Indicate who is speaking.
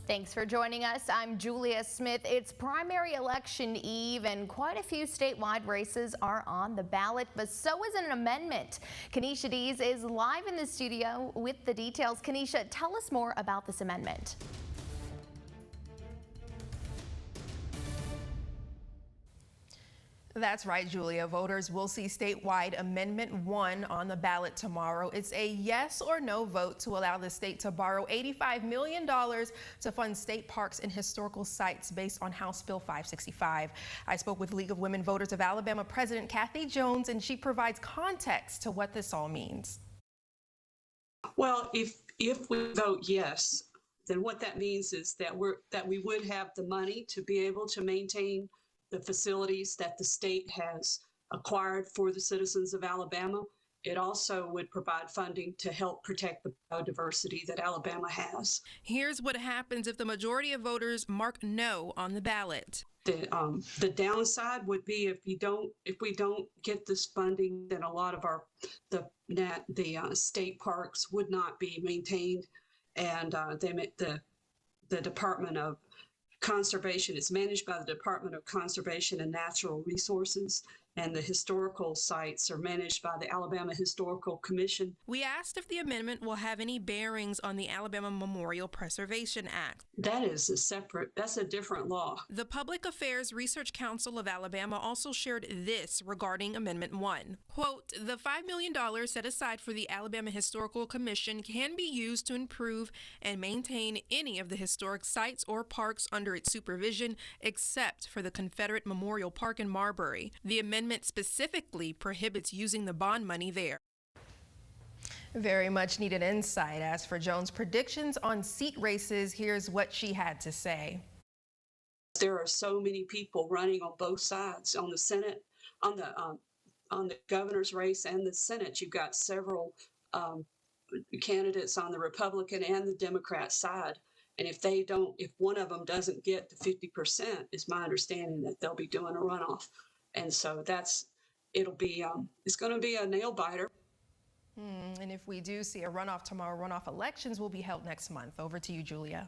Speaker 1: Thanks for joining us. I'm Julia Smith. It's primary election eve and quite a few statewide races are on the ballot, but so is an amendment. Kenesha Dees is live in the studio with the details. Kenesha, tell us more about this amendment.
Speaker 2: That's right, Julia. Voters will see statewide Amendment 1 on the ballot tomorrow. It's a yes or no vote to allow the state to borrow $85 million to fund state parks and historical sites based on House Bill 565. I spoke with League of Women Voters of Alabama President Kathy Jones, and she provides context to what this all means.
Speaker 3: Well, if we vote yes, then what that means is that we would have the money to be able to maintain the facilities that the state has acquired for the citizens of Alabama. It also would provide funding to help protect the biodiversity that Alabama has.
Speaker 2: Here's what happens if the majority of voters mark no on the ballot.
Speaker 3: The downside would be if we don't get this funding, then a lot of the state parks would not be maintained, and the Department of Conservation is managed by the Department of Conservation and Natural Resources, and the historical sites are managed by the Alabama Historical Commission.
Speaker 2: We asked if the amendment will have any bearings on the Alabama Memorial Preservation Act.
Speaker 3: That's a different law.
Speaker 2: The Public Affairs Research Council of Alabama also shared this regarding Amendment 1. Quote, the $5 million set aside for the Alabama Historical Commission can be used to improve and maintain any of the historic sites or parks under its supervision, except for the Confederate Memorial Park in Marbury. The amendment specifically prohibits using the bond money there. Very much needed insight. As for Jones' predictions on seat races, here's what she had to say.
Speaker 3: There are so many people running on both sides, on the Senate, on the governor's race and the Senate. You've got several candidates on the Republican and the Democrat side. And if one of them doesn't get to 50%, is my understanding that they'll be doing a runoff. And so it's going to be a nail biter.
Speaker 2: And if we do see a runoff tomorrow, runoff elections will be held next month. Over to you, Julia.